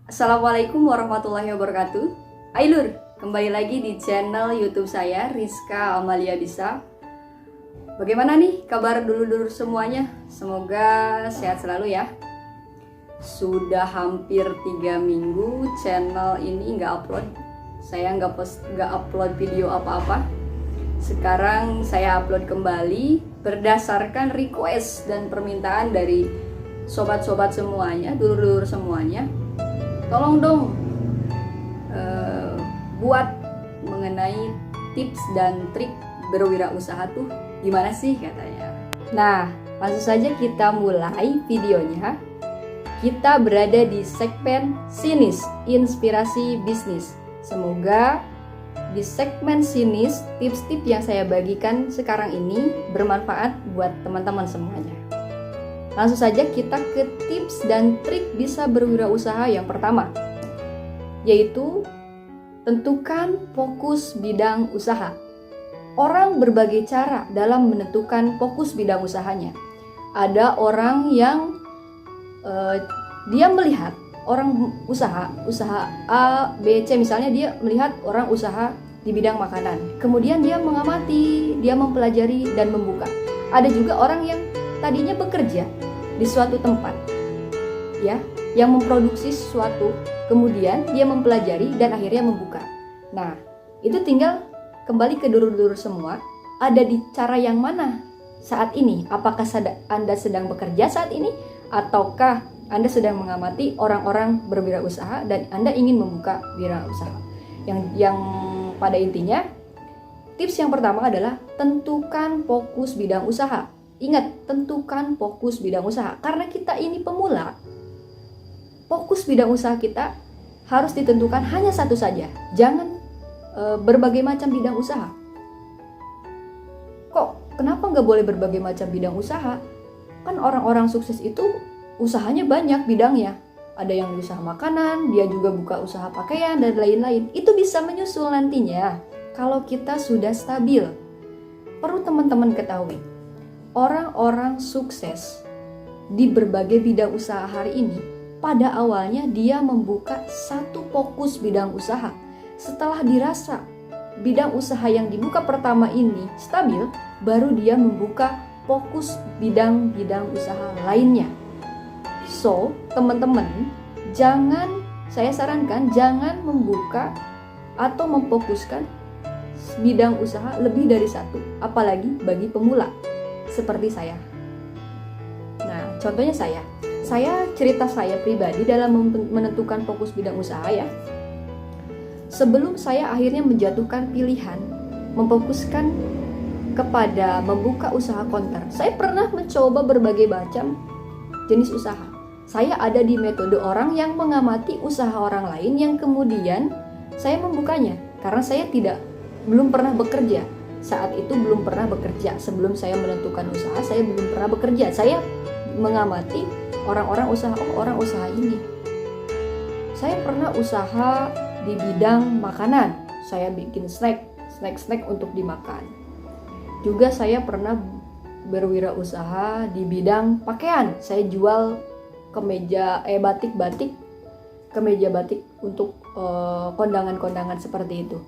Assalamualaikum warahmatullahi wabarakatuh. Hai Lur, kembali lagi di channel YouTube saya, Rizka Amalia Bisa. Bagaimana nih kabar dulur-dulur semuanya? Semoga sehat selalu ya. Sudah hampir 3 minggu channel ini nggak upload. Saya nggak upload video apa-apa. Sekarang saya upload kembali berdasarkan request dan permintaan dari sobat-sobat semuanya, dulur-dulur semuanya. Tolong dong buat mengenai tips dan trik berwirausaha tuh gimana sih katanya. Nah, langsung saja kita mulai videonya. Kita berada di segmen Sinis, Inspirasi Bisnis. Semoga di segmen Sinis, tips-tips yang saya bagikan sekarang ini bermanfaat buat teman-teman semuanya. Langsung saja kita ke tips dan trik bisa berwirausaha yang pertama, yaitu tentukan fokus bidang usaha. Orang berbagai cara dalam menentukan fokus bidang usahanya. Ada orang yang dia melihat orang usaha A, B, C, misalnya dia melihat orang usaha di bidang makanan. Kemudian dia mengamati, dia mempelajari dan membuka. Ada juga orang yang tadinya bekerja di suatu tempat, ya, yang memproduksi sesuatu, kemudian dia mempelajari dan akhirnya membuka. Nah, itu tinggal kembali ke dulur-dulur semua, ada di cara yang mana saat ini? Apakah Anda sedang bekerja saat ini, ataukah Anda sedang mengamati orang-orang berwirausaha dan Anda ingin membuka wirausaha? Yang pada intinya, tips yang pertama adalah tentukan fokus bidang usaha. Ingat, tentukan fokus bidang usaha. Karena kita ini pemula, fokus bidang usaha kita harus ditentukan hanya satu saja. Jangan berbagai macam bidang usaha. Kok kenapa nggak boleh berbagai macam bidang usaha? Kan orang-orang sukses itu usahanya banyak bidangnya. Ada yang usaha makanan, dia juga buka usaha pakaian dan lain-lain. Itu bisa menyusul nantinya kalau kita sudah stabil. Perlu teman-teman ketahui, orang-orang sukses di berbagai bidang usaha hari ini, pada awalnya dia membuka satu fokus bidang usaha. Setelah dirasa bidang usaha yang dibuka pertama ini stabil, baru dia membuka fokus bidang-bidang usaha lainnya. So, teman-teman, saya sarankan jangan membuka atau memfokuskan bidang usaha lebih dari satu, apalagi bagi pemula seperti saya. Nah, contohnya saya cerita saya pribadi dalam menentukan fokus bidang usaha ya. Sebelum saya akhirnya menjatuhkan pilihan memfokuskan kepada membuka usaha konter, saya pernah mencoba berbagai macam jenis usaha. Saya ada di metode orang yang mengamati usaha orang lain yang kemudian saya membukanya, karena saya belum pernah bekerja. Saat itu belum pernah bekerja. Sebelum saya menentukan usaha, saya belum pernah bekerja. Saya mengamati orang-orang usaha ini. Saya pernah usaha di bidang makanan. Saya bikin snack untuk dimakan. Juga saya pernah berwirausaha di bidang pakaian. Saya jual kemeja batik untuk kondangan-kondangan seperti itu.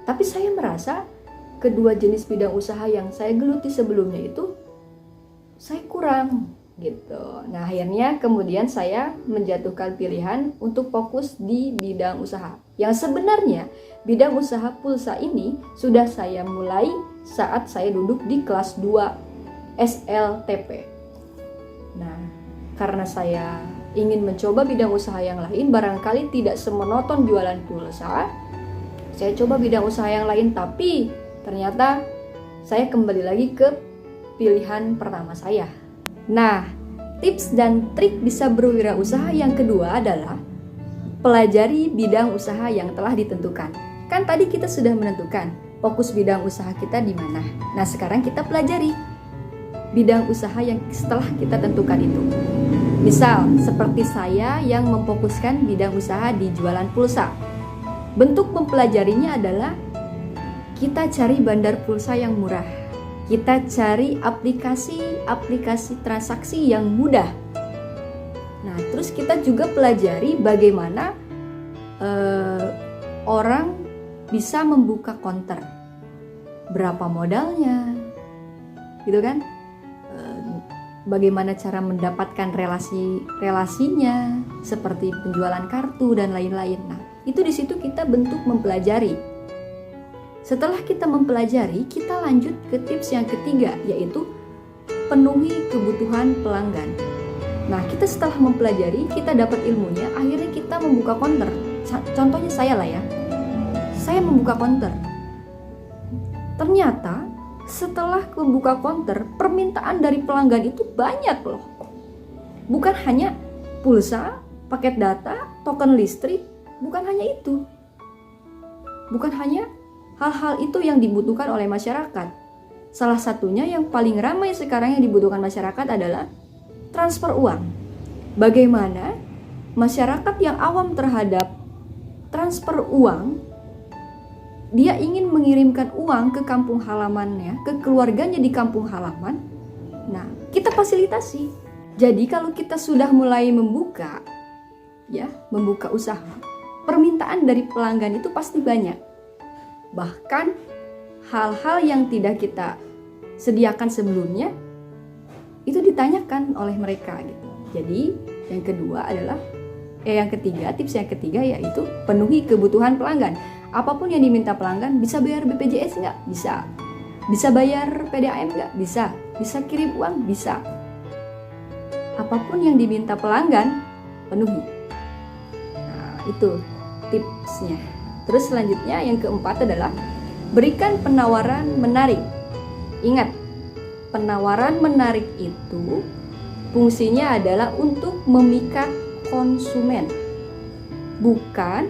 Tapi saya merasa kedua jenis bidang usaha yang saya geluti sebelumnya itu saya kurang gitu. Nah, akhirnya kemudian saya menjatuhkan pilihan untuk fokus di bidang usaha. Yang sebenarnya bidang usaha pulsa ini sudah saya mulai saat saya duduk di kelas 2 SLTP. Nah, karena saya ingin mencoba bidang usaha yang lain, barangkali tidak semonoton jualan pulsa, saya coba bidang usaha yang lain, tapi ternyata saya kembali lagi ke pilihan pertama saya. Nah, tips dan trik bisa berwirausaha yang kedua adalah pelajari bidang usaha yang telah ditentukan. Kan tadi kita sudah menentukan fokus bidang usaha kita di mana. Nah, sekarang kita pelajari bidang usaha yang setelah kita tentukan itu. Misal, seperti saya yang memfokuskan bidang usaha di jualan pulsa. Bentuk mempelajarinya adalah kita cari bandar pulsa yang murah. Kita cari aplikasi transaksi yang mudah. Nah, Terus kita juga pelajari bagaimana orang bisa membuka counter, berapa modalnya, gitu kan? Bagaimana cara mendapatkan relasinya, seperti penjualan kartu dan lain-lain. Nah, itu di situ kita bentuk mempelajari. Setelah kita mempelajari, kita lanjut ke tips yang ketiga, yaitu penuhi kebutuhan pelanggan. Nah, kita setelah mempelajari, kita dapat ilmunya, akhirnya kita membuka counter. Contohnya saya lah ya, saya membuka counter. Ternyata setelah membuka counter, permintaan dari pelanggan itu banyak loh. Bukan hanya pulsa, paket data, token listrik, bukan hanya itu. Bukan hanya hal-hal itu yang dibutuhkan oleh masyarakat. Salah satunya yang paling ramai sekarang yang dibutuhkan masyarakat adalah transfer uang. Bagaimana masyarakat yang awam terhadap transfer uang, dia ingin mengirimkan uang ke kampung halamannya, ke keluarganya di kampung halaman. Nah, kita fasilitasi. Jadi kalau kita sudah mulai membuka usaha, permintaan dari pelanggan itu pasti banyak. Bahkan hal-hal yang tidak kita sediakan sebelumnya itu ditanyakan oleh mereka gitu. Jadi yang ketiga, tips yang ketiga yaitu penuhi kebutuhan pelanggan. Apapun yang diminta pelanggan, bisa bayar BPJS nggak? Bisa. Bisa bayar PDAM nggak? Bisa. Bisa kirim uang? Bisa. Apapun yang diminta pelanggan, penuhi. Nah, itu tipsnya. Terus selanjutnya yang keempat adalah berikan penawaran menarik. Ingat, penawaran menarik itu fungsinya adalah untuk memikat konsumen, bukan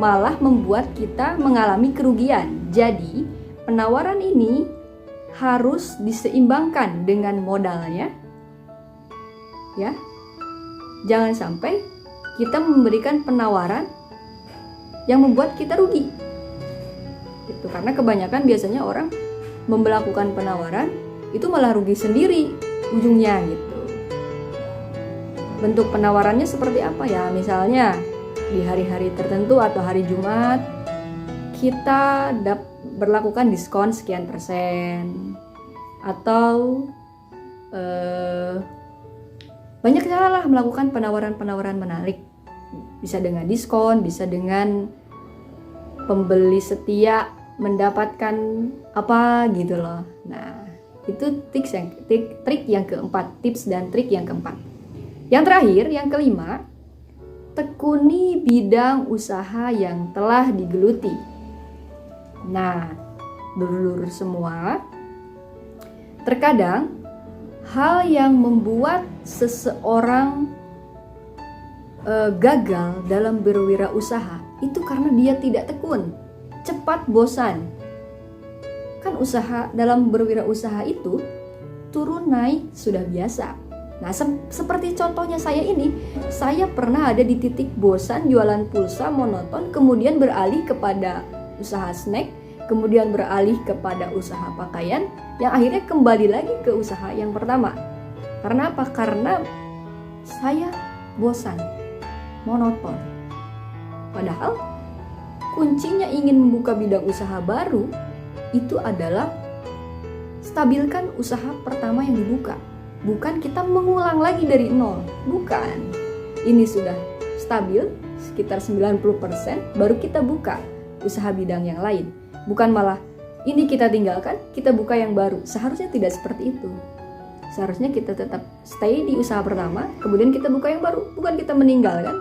malah membuat kita mengalami kerugian. Jadi, penawaran ini harus diseimbangkan dengan modalnya. Ya. Jangan sampai kita memberikan penawaran yang membuat kita rugi. Itu karena kebanyakan biasanya orang melakukan penawaran itu malah rugi sendiri ujungnya gitu. Bentuk penawarannya seperti apa ya? Misalnya di hari-hari tertentu atau hari Jumat kita berlakukan diskon sekian persen, atau banyak cara lah melakukan penawaran-penawaran menarik. Bisa dengan diskon, bisa dengan pembeli setia mendapatkan apa gitu loh. Nah, itu trik yang keempat, tips dan trik yang keempat. Yang terakhir, yang kelima, tekuni bidang usaha yang telah digeluti. Nah, dulur-dulur semua, terkadang hal yang membuat seseorang gagal dalam berwirausaha itu karena dia tidak tekun, cepat bosan. Kan usaha dalam berwirausaha itu turun naik sudah biasa. Nah, seperti contohnya saya ini, saya pernah ada di titik bosan jualan pulsa monoton, kemudian beralih kepada usaha snack, kemudian beralih kepada usaha pakaian, yang akhirnya kembali lagi ke usaha yang pertama. Karena apa? Karena saya bosan, monoton. Padahal kuncinya ingin membuka bidang usaha baru itu adalah stabilkan usaha pertama yang dibuka. Bukan kita mengulang lagi dari nol, bukan. Ini sudah stabil sekitar 90%, baru kita buka usaha bidang yang lain. Bukan malah ini kita tinggalkan, kita buka yang baru. Seharusnya tidak seperti itu. Seharusnya kita tetap stay di usaha pertama, kemudian kita buka yang baru. Bukan kita meninggalkan,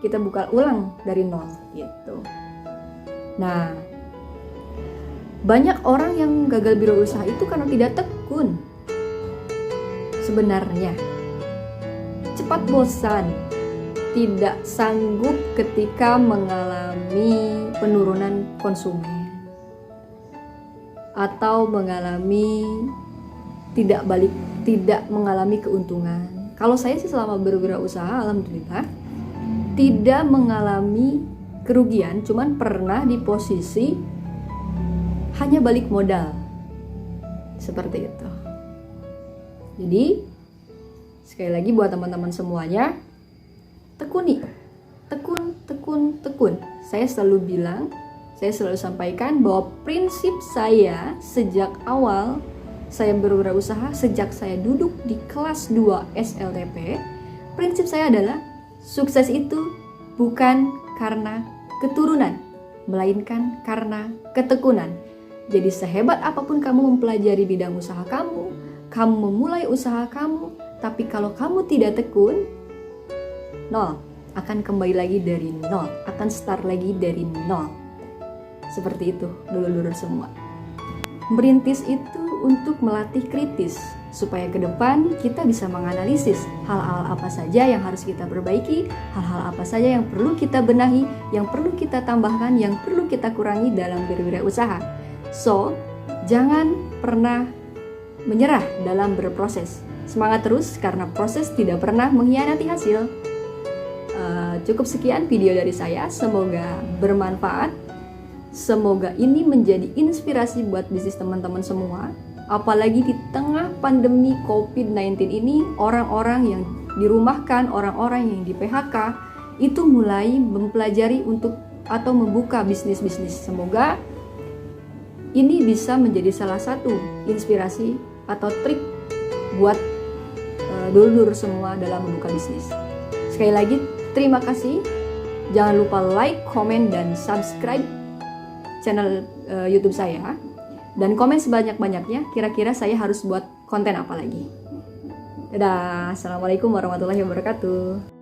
kita buka ulang dari nol gitu. Nah, banyak orang yang gagal berwirausaha itu karena tidak tekun. Sebenarnya cepat bosan, tidak sanggup ketika mengalami penurunan konsumen, atau tidak mengalami keuntungan. Kalau saya sih selama berwirausaha alhamdulillah tidak mengalami kerugian, cuman pernah di posisi hanya balik modal seperti itu. Jadi sekali lagi buat teman-teman semuanya, tekuni. Tekun. Saya selalu sampaikan bahwa prinsip saya sejak awal saya berwirausaha, sejak saya duduk di kelas 2 SLTP, prinsip saya adalah sukses itu bukan karena keturunan, melainkan karena ketekunan. Jadi sehebat apapun kamu mempelajari bidang usaha kamu memulai usaha kamu, tapi kalau kamu tidak tekun, nol. Akan kembali lagi dari nol, akan start lagi dari nol. Seperti itu, dulur-dulur semua. Merintis itu untuk melatih kritis, supaya ke depan kita bisa menganalisis hal-hal apa saja yang harus kita perbaiki, hal-hal apa saja yang perlu kita benahi, yang perlu kita tambahkan, yang perlu kita kurangi dalam berwirausaha. So, jangan pernah menyerah dalam berproses. Semangat terus karena proses tidak pernah mengkhianati hasil. Cukup sekian video dari saya, semoga bermanfaat. Semoga ini menjadi inspirasi buat bisnis teman-teman semua. Apalagi di tengah pandemi COVID-19 ini, orang-orang yang dirumahkan, orang-orang yang di PHK, itu mulai mempelajari untuk atau membuka bisnis-bisnis. Semoga ini bisa menjadi salah satu inspirasi atau trik buat dulur semua dalam membuka bisnis. Sekali lagi, terima kasih. Jangan lupa like, komen, dan subscribe channel YouTube saya. Dan komen sebanyak-banyaknya, kira-kira saya harus buat konten apa lagi. Dadah, Assalamualaikum warahmatullahi wabarakatuh.